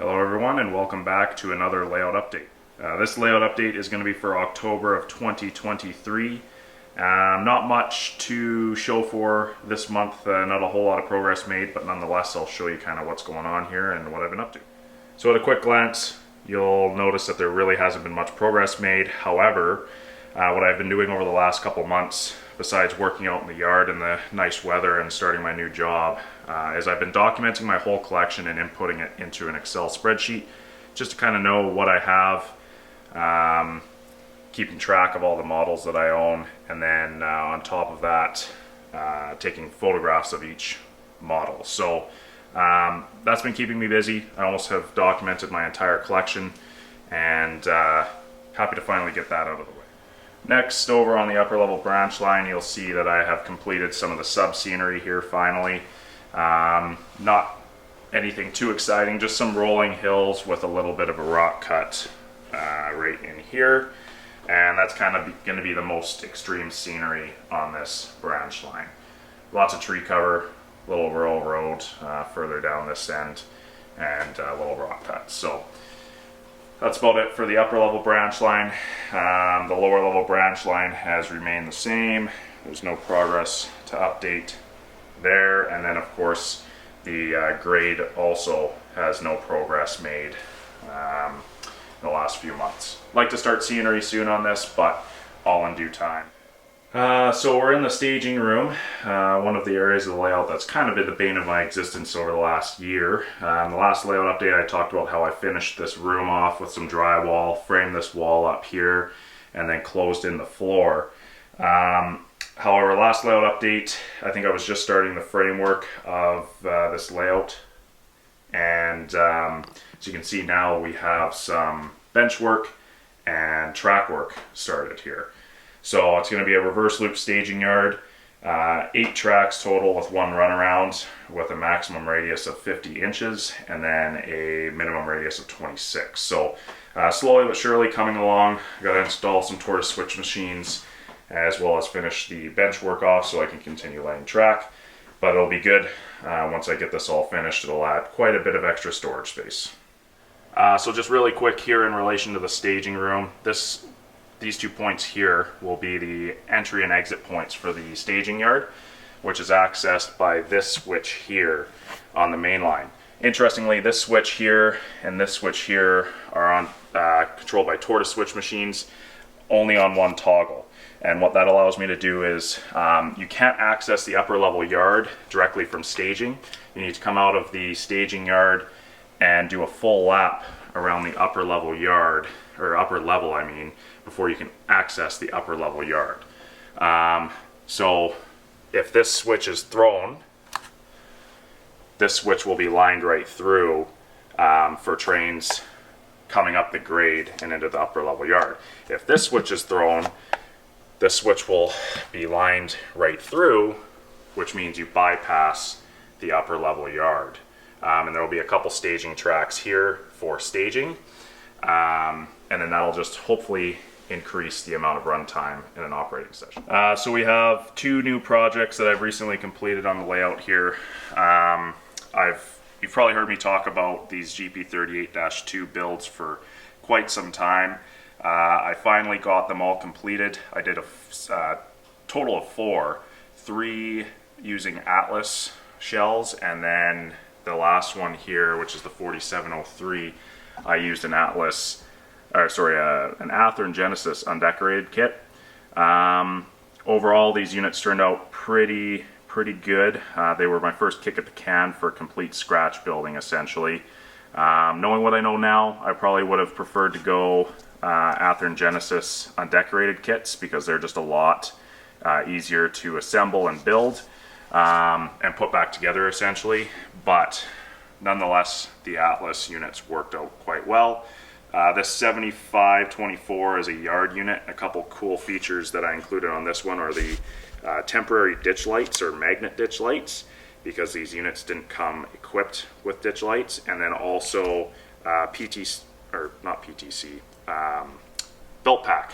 Hello everyone and welcome back to another layout update. This layout update is going to be for October of 2023. Not much to show for this month, not a whole lot of progress made, but nonetheless I'll show you kind of what's going on here and what I've been up to. So at a quick glance, you'll notice that there really hasn't been much progress made. However, what I've been doing over the last couple months, besides working out in the yard in the nice weather and starting my new job, is I've been documenting my whole collection and inputting it into an Excel spreadsheet just to kind of know what I have, keeping track of all the models that I own, and then on top of that, taking photographs of each model. So that's been keeping me busy. I almost have documented my entire collection, and happy to finally get that out of the way. Next, over on the upper level branch line, you'll see that I have completed some of the sub-scenery here finally. Not anything too exciting, just some rolling hills with a little bit of a rock cut right in here. And that's kind of going to be the most extreme scenery on this branch line. Lots of tree cover, little rural road further down this end, and little rock cuts. So that's about it for the upper level branch line. The lower level branch line has remained the same. There's no progress to update there. And then of course the grade also has no progress made in the last few months. I'd like to start scenery soon on this, but all in due time. So we're in the staging room, one of the areas of the layout that's kind of been the bane of my existence over the last year. In the last layout update I talked about how I finished this room off with some drywall, framed this wall up here, and then closed in the floor. However, last layout update, I think I was just starting the framework of this layout, and as you can see now we have some bench work and track work started here. So it's going to be a reverse loop staging yard, 8 tracks total with 1 runaround with a maximum radius of 50 inches and then a minimum radius of 26. So slowly but surely coming along. I've got to install some tortoise switch machines as well as finish the bench work off so I can continue laying track. But it'll be good. Once I get this all finished, it'll add quite a bit of extra storage space. So just really quick here in relation to the staging room, these 2 points here will be the entry and exit points for the staging yard, which is accessed by this switch here on the main line. Interestingly, this switch here and this switch here are on controlled by tortoise switch machines, only on one toggle. And what that allows me to do is, you can't access the upper level yard directly from staging. You need to come out of the staging yard and do a full lap around the upper level yard, or upper level I mean, before you can access the upper level yard. So if this switch is thrown, this switch will be lined right through for trains coming up the grade and into the upper level yard. If this switch is thrown, this switch will be lined right through, which means you bypass the upper level yard. And there will be a couple staging tracks here for staging, and then that'll just hopefully increase the amount of runtime in an operating session. So we have 2 new projects that I've recently completed on the layout here. You've probably heard me talk about these GP38-2 builds for quite some time. I finally got them all completed. I did a total of 4, 3 using Atlas shells, and then the last one here, which is the 4703, I used an Atlas, an Athearn Genesis undecorated kit. Overall, these units turned out pretty good. They were my first kick at the can for complete scratch building, essentially. Knowing what I know now, I probably would have preferred to go Athearn Genesis undecorated kits because they're just a lot easier to assemble and build and put back together, essentially. But nonetheless, the Atlas units worked out quite well. This 7524 is a yard unit. A couple cool features that I included on this one are the temporary ditch lights or magnet ditch lights, because these units didn't come equipped with ditch lights, and then also belt pack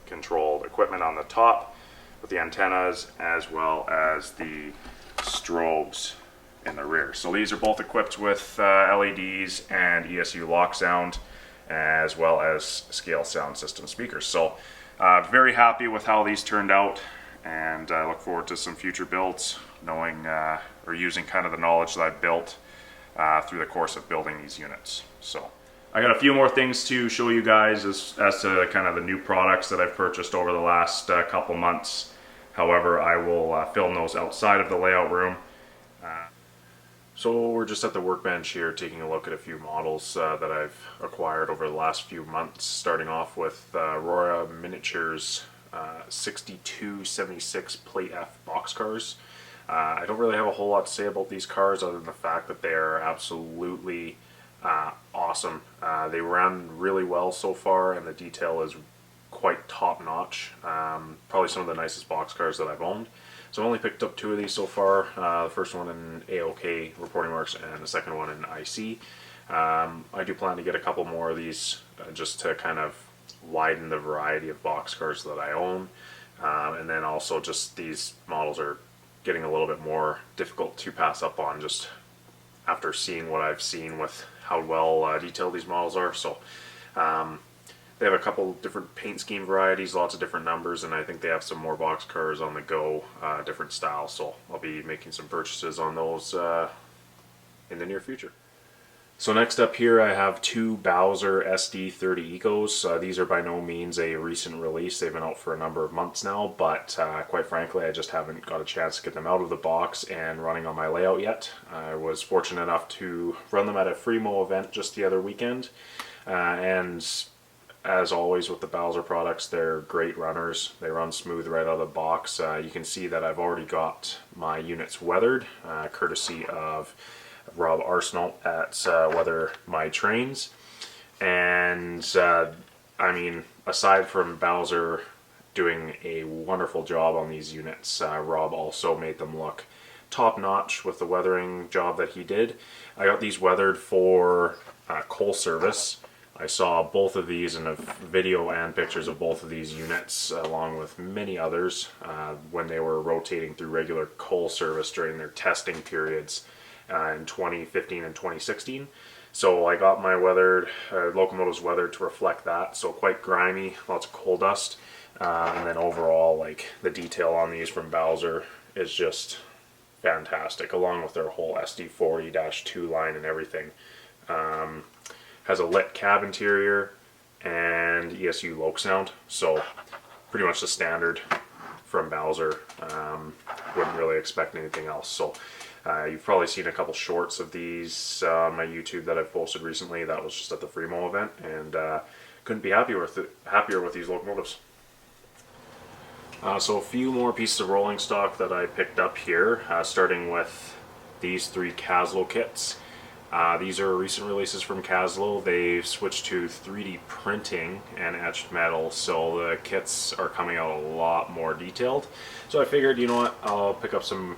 controlled equipment on the top with the antennas, as well as the strobes in the rear. So these are both equipped with LEDs and ESU lock sound, as well as scale sound system speakers. So very happy with how these turned out, and I look forward to some future builds, knowing or using kind of the knowledge that I've built through the course of building these units. So I got a few more things to show you guys as to kind of the new products that I've purchased over the last couple months. However, I will film those outside of the layout room. So we're just at the workbench here taking a look at a few models that I've acquired over the last few months, starting off with Aurora Miniatures 6276 Plate F boxcars. I don't really have a whole lot to say about these cars other than the fact that they are absolutely awesome. They run really well so far, and the detail is quite top-notch. Probably some of the nicest boxcars that I've owned. So I've only picked up 2 of these so far. The first one in AOK Reporting Works and the second one in IC. I do plan to get a couple more of these just to kind of widen the variety of boxcars that I own. And then also just these models are getting a little bit more difficult to pass up on just after seeing what I've seen with how well detailed these models are. So they have a couple different paint scheme varieties, lots of different numbers, and I think they have some more boxcars on the go, different styles. So I'll be making some purchases on those in the near future. So next up here I have 2 Bowser SD30 Ecos. These are by no means a recent release. They've been out for a number of months now, but quite frankly I just haven't got a chance to get them out of the box and running on my layout yet. I was fortunate enough to run them at a Fremo event just the other weekend, and as always with the Bowser products, they're great runners. They run smooth right out of the box. You can see that I've already got my units weathered, courtesy of Rob Arsenal at Weather My Trains. And I mean, aside from Bowser doing a wonderful job on these units, Rob also made them look top notch with the weathering job that he did. I got these weathered for coal service. I saw both of these in a video and pictures of both of these units, along with many others, when they were rotating through regular coal service during their testing periods in 2015 and 2016. So I got my locomotives weathered to reflect that, so quite grimy, lots of coal dust, and then overall, like, the detail on these from Bowser is just fantastic, along with their whole SD40-2 line and everything. Has a lit cab interior and ESU loc sound, so pretty much the standard from Bowser. Wouldn't really expect anything else. So you've probably seen a couple shorts of these on my YouTube that I've posted recently. That was just at the Fremo event, and couldn't be happier with these locomotives. So a few more pieces of rolling stock that I picked up here, starting with these 3 Caslo kits. These are recent releases from Caslo. They've switched to 3D printing and etched metal, so the kits are coming out a lot more detailed. So I figured, you know what, I'll pick up some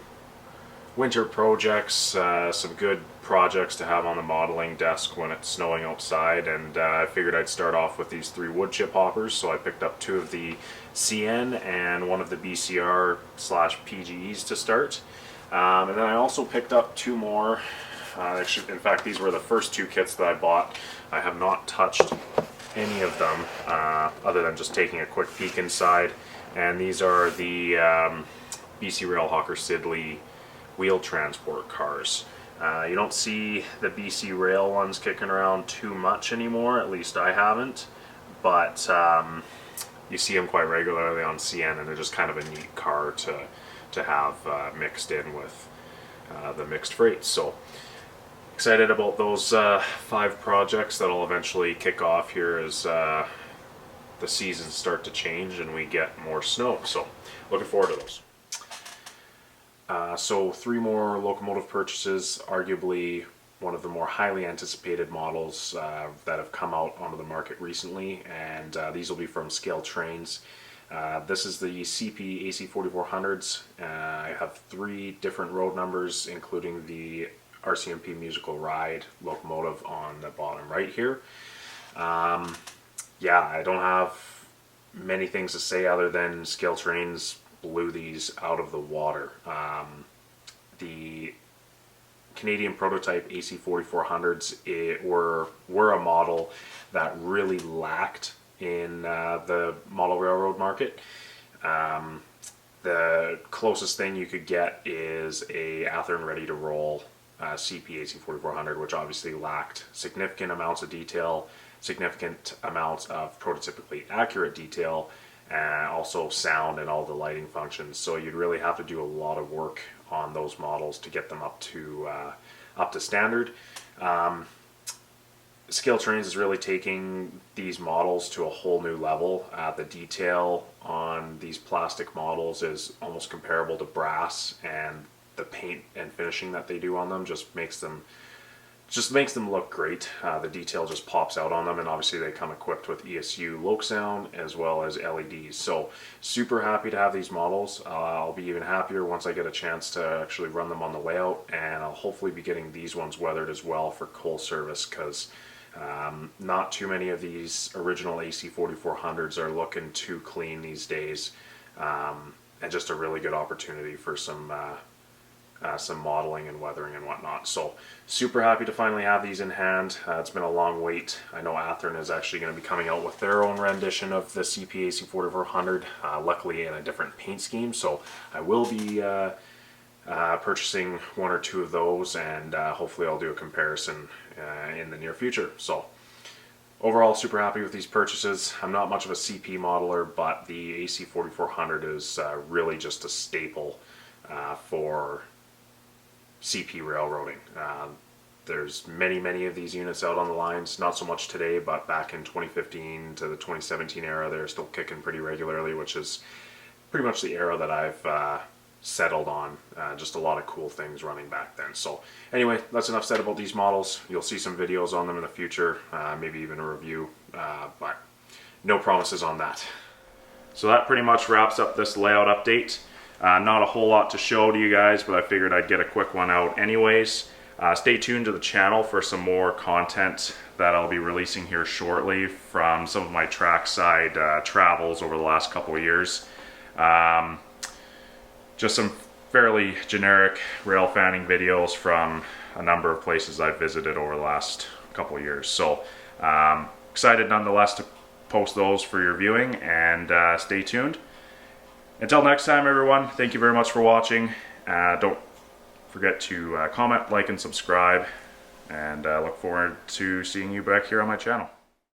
winter projects, some good projects to have on the modeling desk when it's snowing outside, and I figured I'd start off with these 3 wood chip hoppers. So I picked up 2 of the CN and 1 of the BCR/PGEs to start. And then I also picked up 2 more. In fact, these were the first 2 kits that I bought. I have not touched any of them other than just taking a quick peek inside. And these are the BC Rail Hawker Siddeley wheel transport cars. You don't see the BC Rail ones kicking around too much anymore, at least I haven't. But you see them quite regularly on CN, and they're just kind of a neat car to have mixed in with the mixed freight. So excited about those 5 projects that'll eventually kick off here as the seasons start to change and we get more snow. So looking forward to those. So 3 more locomotive purchases, arguably one of the more highly anticipated models that have come out onto the market recently, and these will be from Scale Trains. This is the CP AC4400s. I have 3 different road numbers, including the RCMP Musical Ride locomotive on the bottom right here. Yeah, I don't have many things to say other than Scale Trains blew these out of the water. The Canadian prototype AC4400s were a model that really lacked in the model railroad market. The closest thing you could get is a Athearn ready to roll CP AC4400, which obviously lacked significant amounts of detail, significant amounts of prototypically accurate detail, and also sound and all the lighting functions. So you'd really have to do a lot of work on those models to get them up to standard. Scale Trains is really taking these models to a whole new level. The detail on these plastic models is almost comparable to brass, and the paint and finishing that they do on them just makes them look great. The detail just pops out on them, and obviously they come equipped with ESU loc sound as well as LEDs. So super happy to have these models. I'll be even happier once I get a chance to actually run them on the layout, and I'll hopefully be getting these ones weathered as well for coal service, because not too many of these original AC4400s are looking too clean these days, and just a really good opportunity for some modeling and weathering and whatnot. So super happy to finally have these in hand. It's been a long wait. I know Athearn is actually going to be coming out with their own rendition of the CP AC4400, luckily in a different paint scheme, so I will be purchasing one or two of those, and hopefully I'll do a comparison in the near future. So overall, super happy with these purchases. I'm not much of a CP modeler, but the AC4400 is really just a staple for CP railroading. There's many of these units out on the lines, not so much today, but back in 2015 to the 2017 era, they're still kicking pretty regularly, which is pretty much the era that I've settled on. Just a lot of cool things running back then. So anyway, that's enough said about these models. You'll see some videos on them in the future, maybe even a review, but no promises on that. So that pretty much wraps up this layout update. Not a whole lot to show to you guys, but I figured I'd get a quick one out anyways. Stay tuned to the channel for some more content that I'll be releasing here shortly from some of my trackside travels over the last couple of years. Just some fairly generic rail fanning videos from a number of places I've visited over the last couple of years. So excited nonetheless to post those for your viewing, and stay tuned. Until next time, everyone, thank you very much for watching. Don't forget to comment, like, and subscribe, and look forward to seeing you back here on my channel.